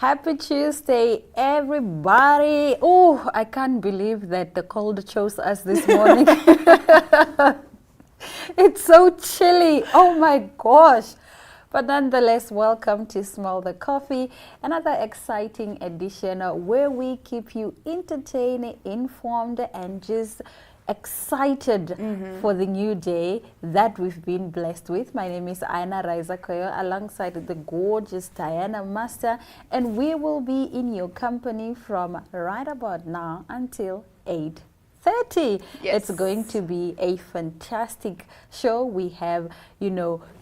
Happy Tuesday, everybody. Oh, I can't believe that the cold chose us this morning. It's so chilly. Oh my gosh. But nonetheless, welcome to Smell the Coffee, another exciting edition where we keep you entertained, informed, and just excited for the new day that we've been blessed with. My name is Aina Raiza Koyo alongside the gorgeous Diana Master, and we will be in your company from right about now until 8:30. Yes. It's going to be a fantastic show. We have,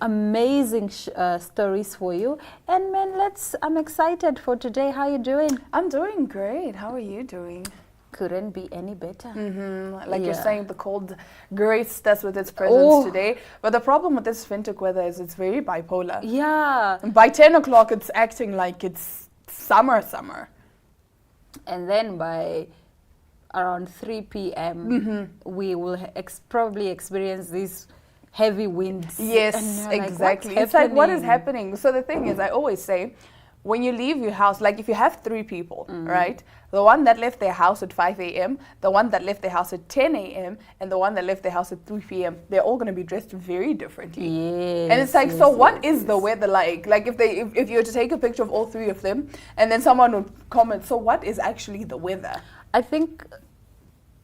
amazing stories for you. And man, I'm excited for today. How you doing? I'm doing great. How are you doing? Couldn't be any better. Like you're Yeah. saying, the cold graced us with its presence today. But the problem with this Windhoek weather is it's very bipolar. Yeah. By 10 o'clock, it's acting like it's summer. And then by around 3 p.m., we will probably experience these heavy winds. And Yes, you're like, exactly. "What's It's like, what is happening?" happening? So the thing is, I always say, when you leave your house, like if you have 3 people, right? The one that left their house at 5 a.m., the one that left their house at 10 a.m., and the one that left their house at 3 p.m., they're all going to be dressed very differently. Yes. And it's like, yes, so what yes, is the weather like? Like if you were to take a picture of all 3 of them, and then someone would comment, so what is actually the weather? I think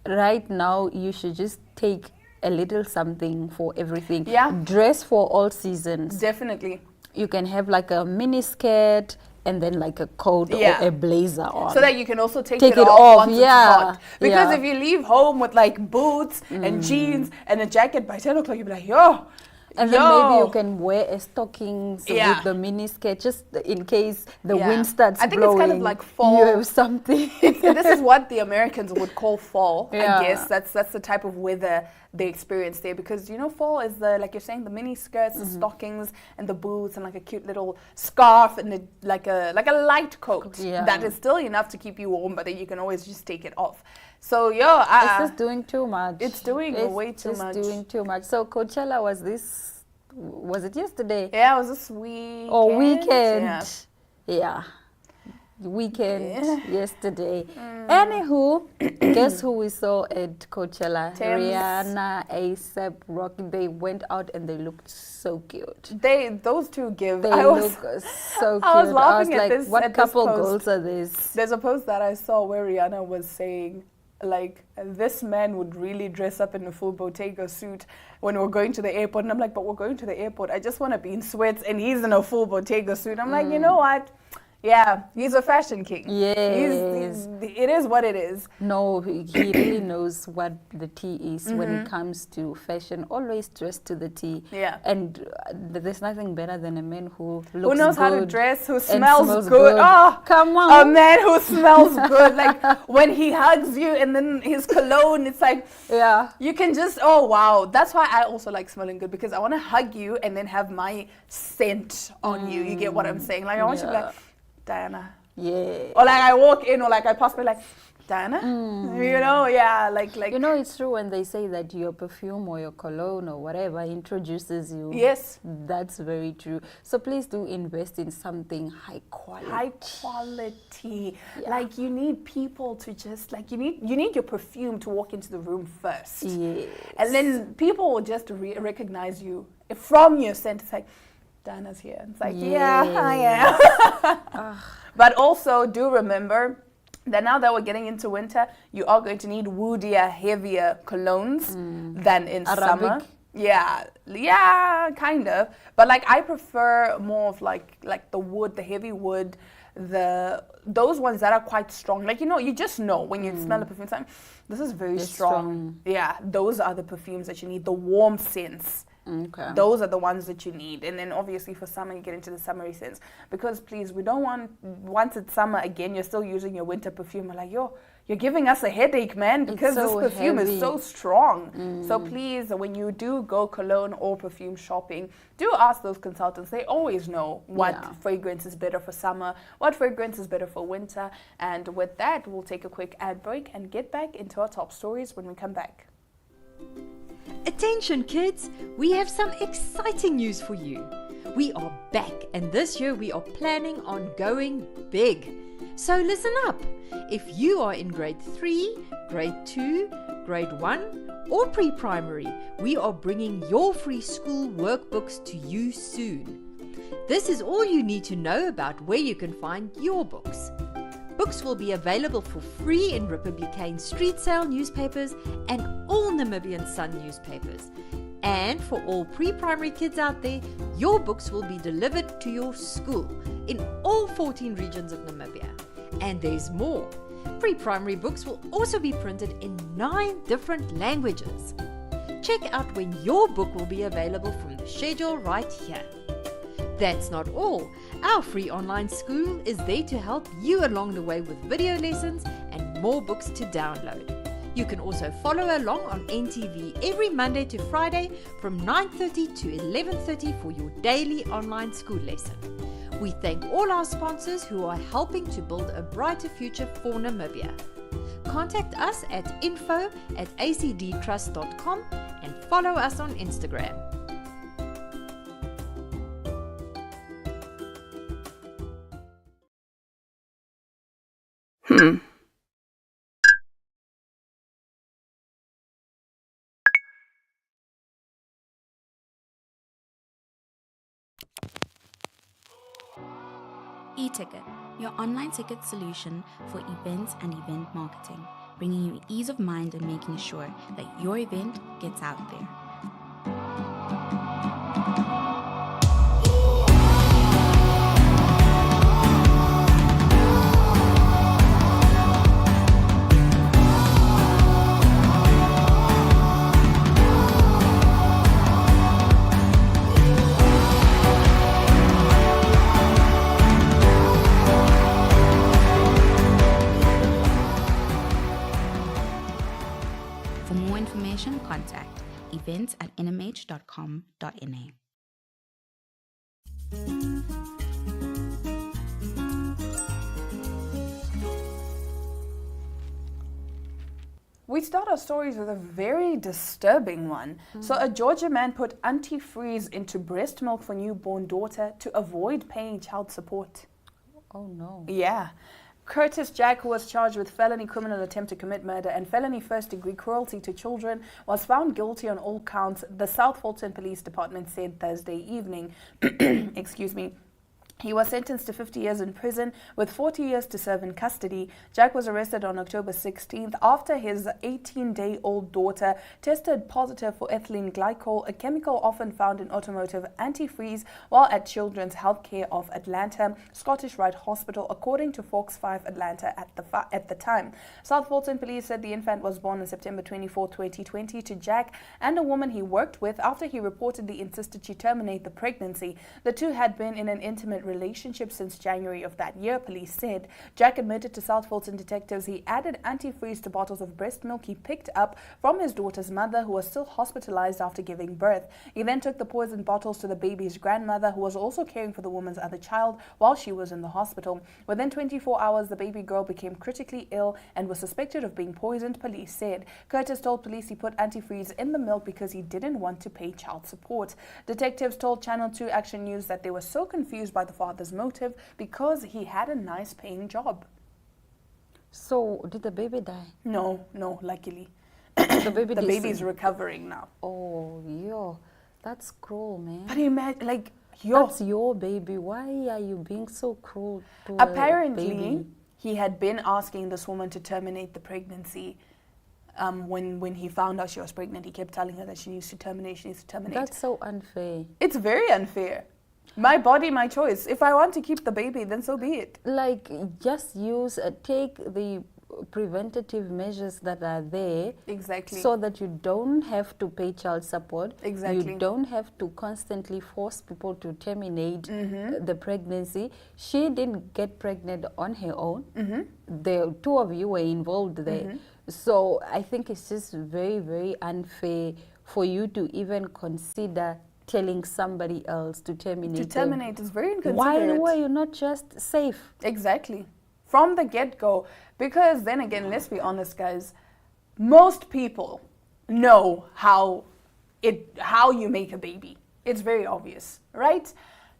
right now you should just take a little something for everything. Yeah. Dress for all seasons. Definitely. You can have like a mini skirt and then like a coat Yeah. or a blazer on. So that you can also take Take it it off off, once yeah, it's hot. Because yeah. if you leave home with like boots and jeans and a jacket by 10 o'clock, you'll be like, yo. And then maybe you can wear a stockings Yeah. with the mini skirt just in case the Yeah. wind starts I think blowing. it's kind of like fall. You have something. This is what the Americans would call fall. Yeah. I guess that's the type of weather they experience there, because fall is like you're saying, the mini skirts, the stockings, and the boots, and like a cute little scarf, and like a light coat Yeah. that is still enough to keep you warm, but then you can always just take it off. So It's just doing too much. It's doing way too much. It's doing too much. So Coachella was it yesterday? Yeah, it was this weekend. Or weekend. Yeah. Yeah. Weekend Yeah. yesterday. Anywho, guess who we saw at Coachella? Thames. Rihanna, A$AP Rocky. They went out and they looked so cute. Those two give. They I was look so cute. I was laughing at like, this- what at this couple post. goals are this? There's a post that I saw where Rihanna was saying, like, this man would really dress up in a full Bottega suit when we're going to the airport. And I'm like, but we're going to the airport. I just want to be in sweats, and he's in a full Bottega suit. I'm like, you know what? Yeah, he's a fashion king. Yes. It is what it is. No, he really knows what the tea is when it comes to fashion. Always dressed to the tea. Yeah. And there's nothing better than a man who looks Who knows how to good dress, who and smells good. Oh, come on. a man who smells good. Like, when he hugs you and then his cologne, it's like, Yeah. you can just, oh wow. That's why I also like smelling good, because I want to hug you and then have my scent on you. You get what I'm saying? Like, I want you to be like, Diana. Yeah. Or like I walk in, or like I pass by, like, Diana. Yeah, like. It's true when they say that your perfume or your cologne or whatever introduces you. Yes. That's very true. So please do invest in something high quality. High quality. Yeah. Like, you need people to just, like, you need your perfume to walk into the room first. Yes. And then people will just recognize you from your scent. It's like, Diana's here. It's like, yeah, I am. But also do remember that now that we're getting into winter, you are going to need woodier, heavier colognes than in summer. Arabic? Yeah, kind of. But like, I prefer more of like the wood, the heavy wood, those ones that are quite strong. Like, you just know when you smell a perfume, it's like, this is very It's strong. strong. Yeah, those are the perfumes that you need, the warm scents. Okay. Those are the ones that you need. And then obviously for summer, you get into the summery scents. Because please, we don't want, once it's summer again, you're still using your winter perfume. We're like, you're giving us a headache, man, because so this perfume heavy. is so strong. So please, when you do go cologne or perfume shopping, do ask those consultants. They always know what Yeah. fragrance is better for summer, what fragrance is better for winter. And with that, we'll take a quick ad break and get back into our top stories when we come back. Attention kids, we have some exciting news for you. We are back, and this year we are planning on going big. So listen up. If you are in grade 3, grade 2, grade 1, or pre-primary, we are bringing your free school workbooks to you soon. This is all you need to know about where you can find your books. Books will be available for free in Republican street sale newspapers and all Namibian Sun newspapers. And for all pre-primary kids out there, your books will be delivered to your school in all 14 regions of Namibia. And there's more. Pre-primary books will also be printed in 9 different languages. Check out when your book will be available from the schedule right here. That's not all. Our free online school is there to help you along the way with video lessons and more books to download. You can also follow along on NTV every Monday to Friday from 9:30 to 11:30 for your daily online school lesson. We thank all our sponsors who are helping to build a brighter future for Namibia. Contact us at info@acdtrust.com and follow us on Instagram. eTicket, your online ticket solution for events and event marketing, bringing you ease of mind and making sure that your event gets out there. For more information, contact events@nmh.com.na. We start our stories with a very disturbing one. So a Georgia man put antifreeze into breast milk for newborn daughter to avoid paying child support. Oh no. Yeah. Curtis Jack, who was charged with felony criminal attempt to commit murder and felony first-degree cruelty to children, was found guilty on all counts, the South Fulton Police Department said Thursday evening. Excuse me. He was sentenced to 50 years in prison with 40 years to serve in custody. Jack was arrested on October 16th after his 18-day-old daughter tested positive for ethylene glycol, a chemical often found in automotive antifreeze, while at Children's Healthcare of Atlanta, Scottish Rite Hospital, according to Fox 5 Atlanta at the time. South Fulton police said the infant was born on September 24, 2020 to Jack and a woman he worked with after he reportedly insisted she terminate the pregnancy. The two had been in an intimate relationship since January of that year, police said. Jack admitted to South Fulton detectives he added antifreeze to bottles of breast milk he picked up from his daughter's mother, who was still hospitalized after giving birth. He then took the poisoned bottles to the baby's grandmother, who was also caring for the woman's other child while she was in the hospital. Within 24 hours, the baby girl became critically ill and was suspected of being poisoned, police said. Curtis told police he put antifreeze in the milk because he didn't want to pay child support. Detectives told Channel 2 Action News that they were so confused by the father's motive because he had a nice paying job. So, did the baby die? No, luckily. The baby The baby's recovering now. Oh, yo, that's cruel, man. But imagine, like, That's your baby. Why are you being so cruel to a apparently, baby? he had been asking this woman to terminate the pregnancy. When he found out she was pregnant, he kept telling her that she needs to terminate. That's so unfair. It's very unfair. My body, my choice. If I want to keep the baby, then so be it. Like, just take the preventative measures that are there. Exactly. So that you don't have to pay child support. Exactly. You don't have to constantly force people to terminate the pregnancy. She didn't get pregnant on her own. The two of you were involved there. So I think it's just very, very unfair for you to even consider telling somebody else to terminate. To terminate is very inconsiderate. Why were you not just safe? Exactly. From the get-go. Because then again, let's be honest, guys, most people know how you make a baby. It's very obvious, right?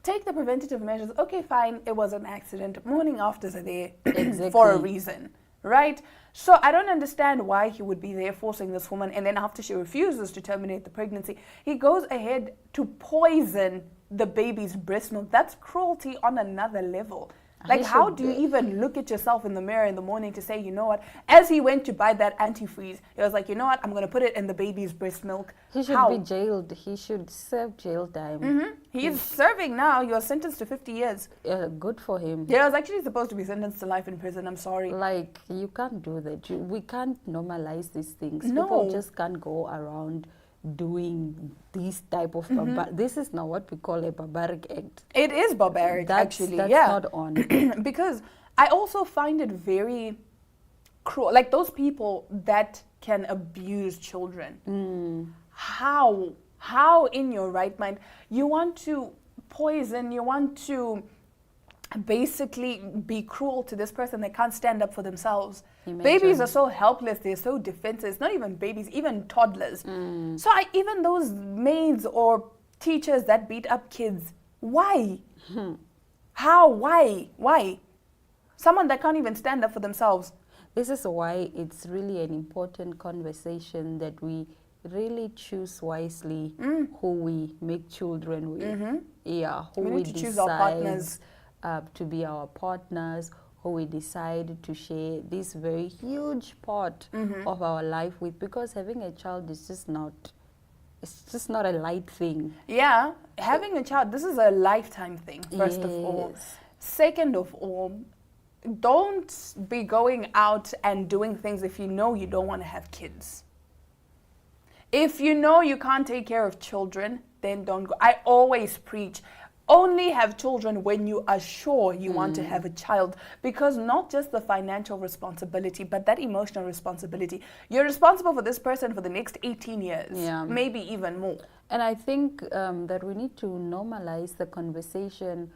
take the preventative measures. Okay, fine, it was an accident. Morning afters are there Exactly. for a reason, right? So I don't understand why he would be there forcing this woman, and then after she refuses to terminate the pregnancy, he goes ahead to poison the baby's breast milk. That's cruelty on another level. Like, how do you even look at yourself in the mirror in the morning to say, you know what? As he went to buy that antifreeze, he was like, you know what? I'm going to put it in the baby's breast milk. He should be jailed. He should serve jail time. He's serving now. He was sentenced to 50 years. Good for him. He was actually supposed to be sentenced to life in prison. I'm sorry. Like, you can't do that. We can't normalize these things. No. People just can't go around doing these type of this is not what we call a barbaric act. It is barbaric, That's yeah. not on. Because I also find it very cruel. Like, those people that can abuse children. How in your right mind you want to poison, you want to basically be cruel to this person that can't stand up for themselves. Imagine. Babies are so helpless, they're so defenseless. Not even babies, even toddlers. So even those maids or teachers that beat up kids, why? How? Why? Someone that can't even stand up for themselves. This is why it's really an important conversation that we really choose wisely who we make children with. Yeah, who We we need to decide choose our partners. To be our partners, who we decide to share this very huge part of our life with, because having a child is just not, it's just not a light thing. Yeah, having a child, this is a lifetime thing, first of all. Yes. Second of all, don't be going out and doing things if you know you don't want to have kids. If you know you can't take care of children, then don't go. I always preach, only have children when you are sure you want to have a child, because not just the financial responsibility, but that emotional responsibility. You're responsible for this person for the next 18 years, maybe even more. And I think that we need to normalize the conversation,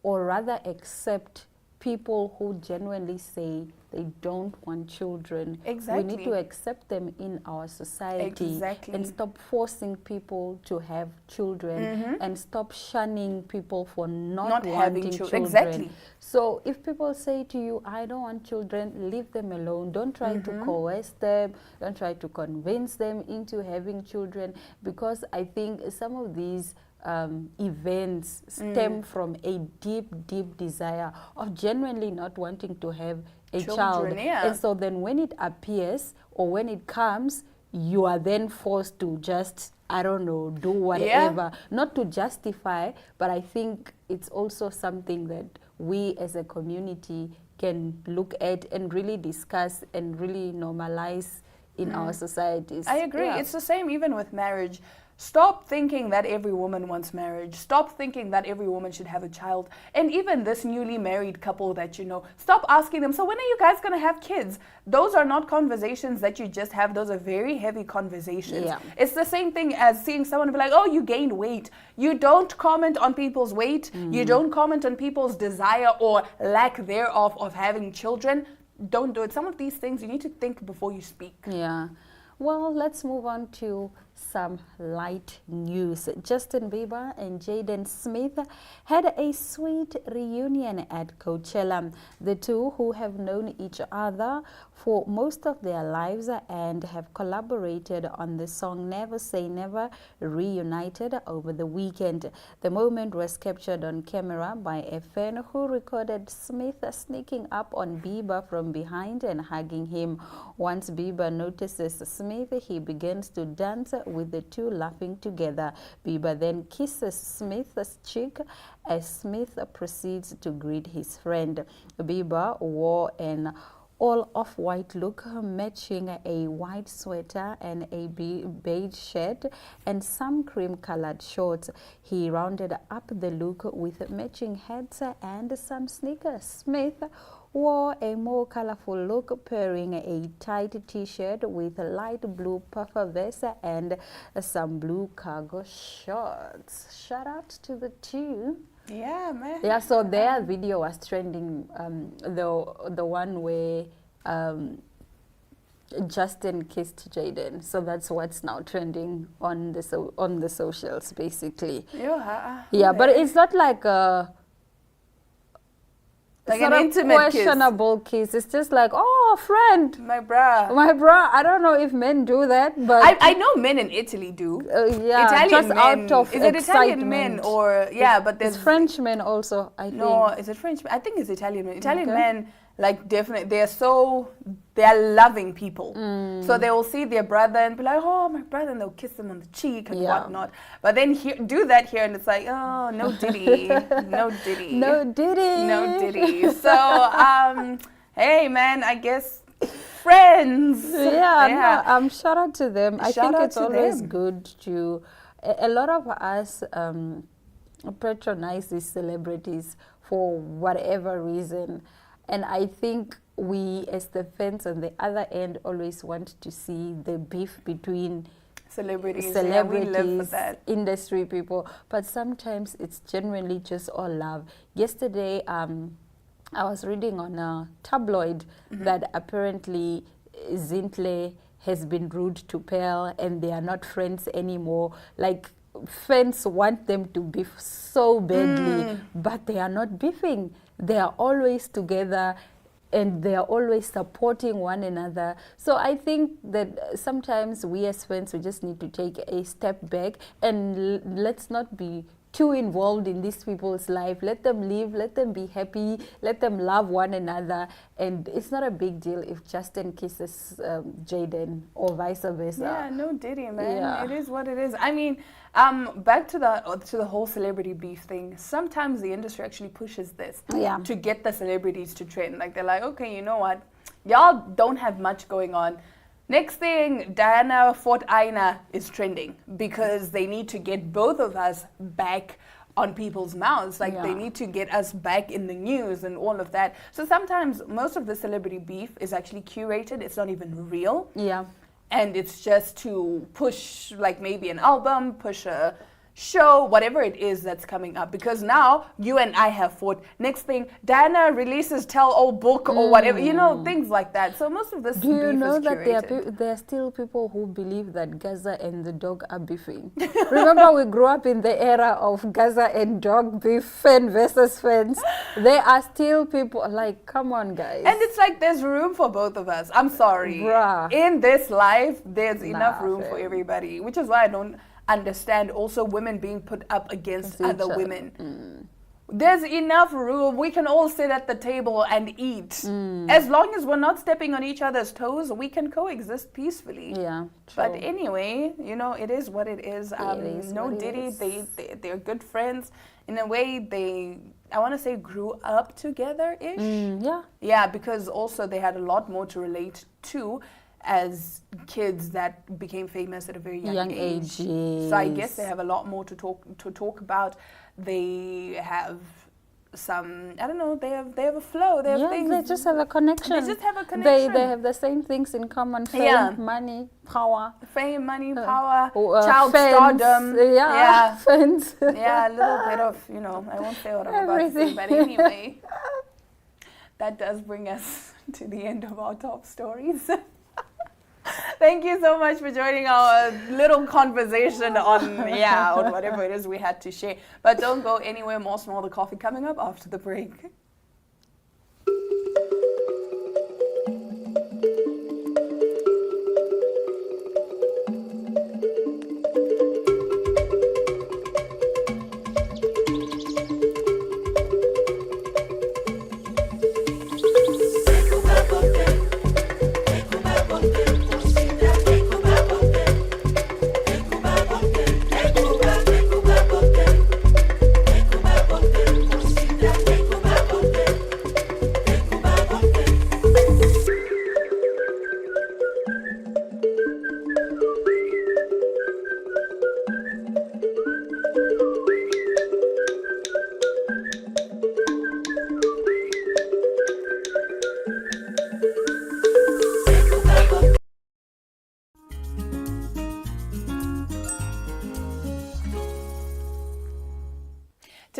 or rather accept people who genuinely say they don't want children. Exactly. We need to accept them in our society. Exactly. And stop forcing people to have children, and stop shunning people for not having wanting children. children. Exactly. So if people say to you, I don't want children, leave them alone. Don't try to coerce them. Don't try to convince them into having children, because I think some of these events stem from a deep desire of genuinely not wanting to have a child. Yeah. And so then when it appears or when it comes, you are then forced to just, I don't know, do whatever. Not to justify, but I think it's also something that we as a community can look at and really discuss and really normalize in our societies. I agree. Yeah. It's the same even with marriage. Stop thinking that every woman wants marriage. Stop thinking that every woman should have a child. And even this newly married couple that you know, stop asking them, so when are you guys going to have kids? Those are not conversations that you just have. Those are very heavy conversations. Yeah. It's the same thing as seeing someone be like, oh, you gained weight. You don't comment on people's weight. You don't comment on people's desire or lack thereof of having children. Don't do it. Some of these things you need to think before you speak. Yeah. Well, let's move on to some light news. Justin Bieber and Jaden Smith had a sweet reunion at Coachella. The two, who have known each other for most of their lives and have collaborated on the song Never Say Never, reunited over the weekend. The moment was captured on camera by a fan who recorded Smith sneaking up on Bieber from behind and hugging him. Once Bieber notices Smith, he begins to dance with the two laughing together. Bieber then kisses Smith's cheek as Smith proceeds to greet his friend. Bieber wore an all off-white look, matching a white sweater and a beige shirt and some cream-colored shorts. He rounded up the look with matching hats and some sneakers. Smith wore a more colorful look, pairing a tight t-shirt with a light blue puffer vest and some blue cargo shorts. Shout out to the two. Yeah, man. Yeah, so their video was trending, the one where Justin kissed Jaden, so that's what's now trending on the socials, basically. Yeah, but it's not like a like it's an not intimate a questionable kiss. It's just like, oh, friend, my bra. I don't know if men do that, but I know men in Italy do. yeah, Italian just men. out of Is it Italian excitement. men or but there's It's French men also, I think. No, is it French? I think it's Italian men. Italian Okay. men, like, definitely, they're loving people. So they will see their brother and be like, oh, my brother, and they'll kiss them on the cheek and Yeah. whatnot. But then do that here, and it's like, oh, no diddy, no diddy, No diddy. no diddy. So, hey, man, I guess friends. Yeah. No, shout out to them. I Shout think out it's to always them. good to. A lot of us patronize these celebrities for whatever reason, and I think we, as the fans on the other end, always want to see the beef between Celebrities, celebrities, yeah, we live for that. industry people, but sometimes it's genuinely just all love. Yesterday, I was reading on a tabloid that apparently Zintle has been rude to Pearl and they are not friends anymore. Like, fans want them to beef so badly, but they are not beefing. They are always together and they are always supporting one another. So I think that sometimes we as fans, we just need to take a step back and let's not be too involved in these people's life. Let them live, let them be happy, let them love one another. And it's not a big deal if Justin kisses Jaden or vice versa. Yeah, no diddy, man. Yeah. It is what it is. I mean, back to the whole celebrity beef thing. Sometimes the industry actually pushes this to get the celebrities to trend. Like, they're like, okay, you know what? Y'all don't have much going on. Next thing, Diana Fort Aina is trending because they need to get both of us back on people's mouths. Like, they need to get us back in the news and all of that. So sometimes most of the celebrity beef is actually curated. It's not even real. Yeah. And it's just to push, like, maybe an album, push a show, whatever it is that's coming up. Because now you and I have fought. Next thing, Diana releases tell-all book or whatever, you know, things like that. So most of this Do you beef know is that curated. there are still people who believe that Gaza and the dog are beefing? Remember, we grew up in the era of Gaza and dog beef, fan versus fans. There are still people like, come on, guys. And it's like there's room for both of us. I'm sorry. Bruh. In this life, there's enough room for fam. everybody, which is why I don't understand also women being put up against Each other other. women. There's enough room. We can all sit at the table and eat. As long as we're not stepping on each other's toes, we can coexist peacefully. Yeah, But true. anyway, you know, it is what it is. is No what it Diddy, is. they're good friends. In a way, I want to say grew up together-ish. Yeah. Yeah, because also they had a lot more to relate to as kids that became famous at a very young age. So I guess they have a lot more to talk about. They have some, I don't know, they have a flow. They have things. They just have a connection. They just have a connection. They have the same things in common: fame, Yeah. money, power, Fame, money, power, or, child fans, stardom. Yeah, fans. Yeah, a little bit of, you know, I won't say what I'm about to say, but anyway, that does bring us to the end of our top stories. Thank you so much for joining our little conversation on whatever it is we had to share. But don't go anywhere. More Small the Coffee coming up after the break.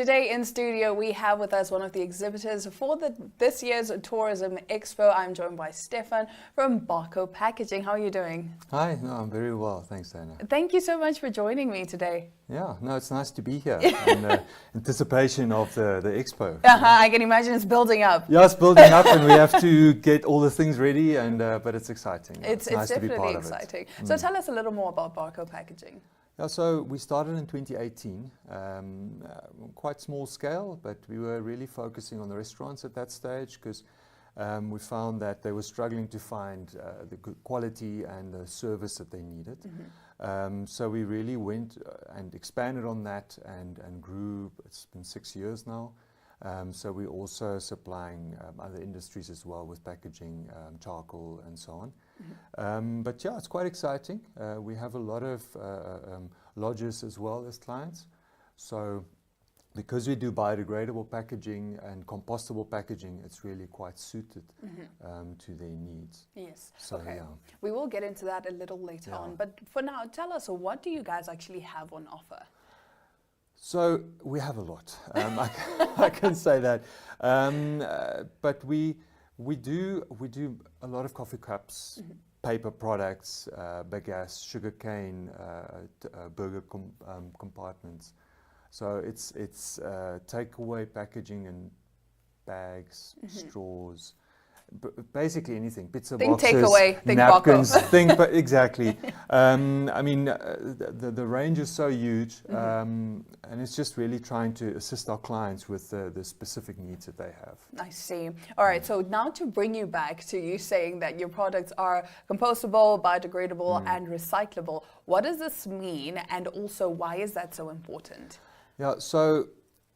Today in studio, we have with us one of the exhibitors for this year's Tourism Expo. I'm joined by Stefan from Barco Packaging. How are you doing? Hi, no, I'm very well. Thanks, Dana. Thank you so much for joining me today. Yeah, no, it's nice to be here in anticipation of the expo. I can imagine it's building up. Yeah, it's building up and we have to get all the things ready, and but it's exciting. It's nice to be definitely part exciting. of it. So tell us a little more about Barco Packaging. Yeah, so we started in 2018, quite small scale, but we were really focusing on the restaurants at that stage because we found that they were struggling to find the good quality and the service that they needed. So we really went and expanded on that and grew. It's been 6 years now. So we're also supplying other industries as well with packaging, charcoal and so on. But yeah, it's quite exciting. We have a lot of lodges as well as clients. So because we do biodegradable packaging and compostable packaging, it's really quite suited to their needs. Yes. So, okay. yeah. We will get into that a little later on. But for now, tell us, what do you guys actually have on offer? So we have a lot. I can say that, but we do a lot of coffee cups, paper products, bagasse, sugarcane, burger compartments. So it's takeaway packaging and bags, straws. Basically anything, pizza boxes, takeaway, think napkins, Barco. exactly. I mean, the range is so huge, and it's just really trying to assist our clients with the specific needs that they have. I see. All right, so now to bring you back to you saying that your products are compostable, biodegradable, and recyclable, what does this mean, and also why is that so important? Yeah, so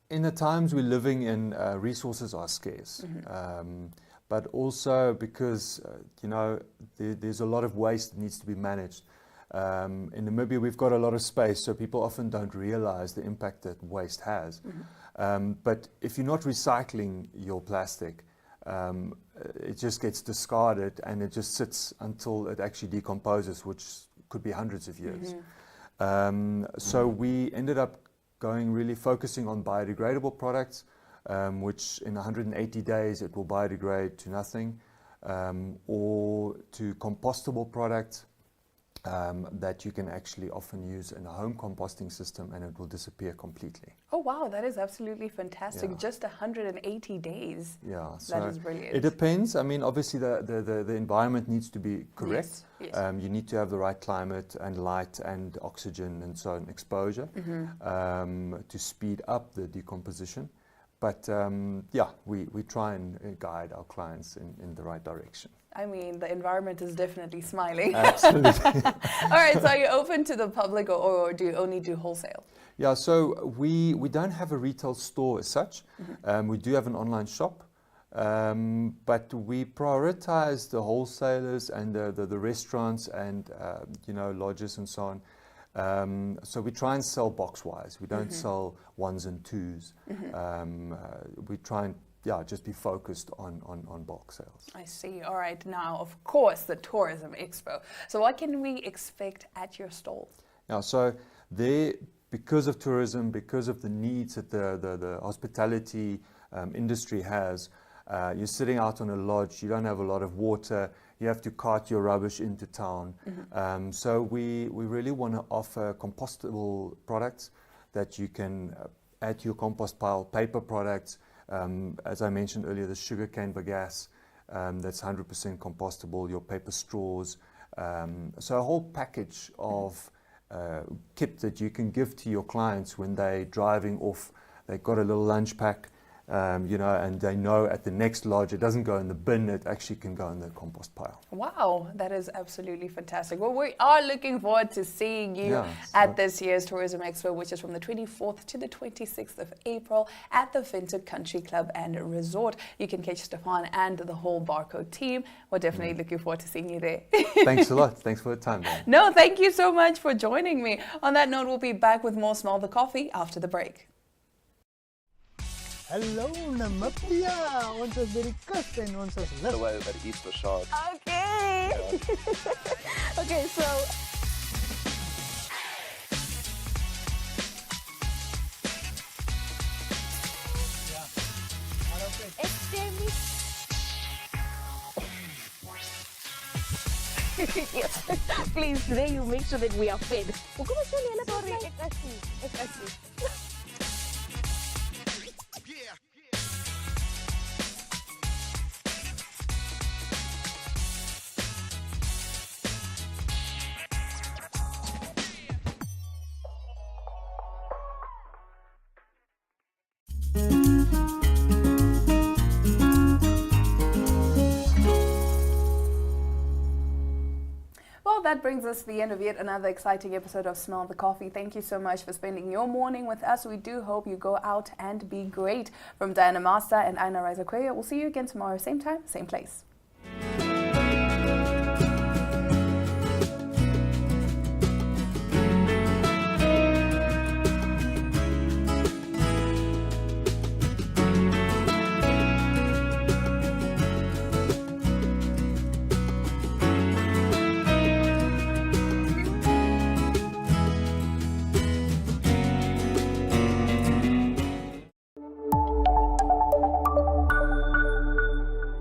in the times we're living in, resources are scarce. But also because, there's a lot of waste that needs to be managed. In Namibia, we've got a lot of space, so people often don't realize the impact that waste has. But if you're not recycling your plastic, it just gets discarded and it just sits until it actually decomposes, which could be hundreds of years. So we ended up really focusing on biodegradable products, which in 180 days it will biodegrade to nothing, or to compostable products that you can actually often use in a home composting system and it will disappear completely. Oh wow, that is absolutely fantastic. Yeah. Just 180 days. Yeah, so that is brilliant. it depends. I mean, obviously the environment needs to be correct. Yes, yes. You need to have the right climate and light and oxygen and so on, exposure to speed up the decomposition. But we try and guide our clients in the right direction. I mean, the environment is definitely smiling. Absolutely. All right, so are you open to the public or do you only do wholesale? Yeah, so we don't have a retail store as such. We do have an online shop, but we prioritize the wholesalers and the restaurants and lodges and so on. So we try and sell box-wise. We don't sell ones and twos. We try and just be focused on bulk sales. I see. All right. Now, of course, the Tourism Expo. So what can we expect at your stall? Yeah, so there, because of tourism, because of the needs that the hospitality industry has, you're sitting out on a lodge, you don't have a lot of water, you have to cart your rubbish into town. So we really want to offer compostable products that you can add to your compost pile, paper products, as I mentioned earlier, the sugarcane bagasse, that's 100% compostable, your paper straws. So a whole package of kit that you can give to your clients when they're driving off. They've got a little lunch pack, and they know at the next lodge it doesn't go in the bin, it actually can go in the compost pile. Wow, that is absolutely fantastic. Well, we are looking forward to seeing you at this year's Tourism Expo, which is from the 24th to the 26th of April at the Vinter Country Club and Resort. You can catch Stefan and the whole Barco team. We're definitely looking forward to seeing you there. Thanks a lot. Thanks for the time, man. No, thank you so much for joining me. On that note, we'll be back with more Smell the Coffee after the break. Hallo Namibia, ons is by die kus en ons is lus. Away by the Easter Shark. Okay. Okay, so Yes. Please, today you make sure that we are fed. Sorry, it's Ashley. Well, that brings us to the end of yet another exciting episode of Smell the Coffee. Thank you so much for spending your morning with us. We do hope you go out and be great. From Diana Master and Aina Raiza Kweya, we'll see you again tomorrow, same time, same place.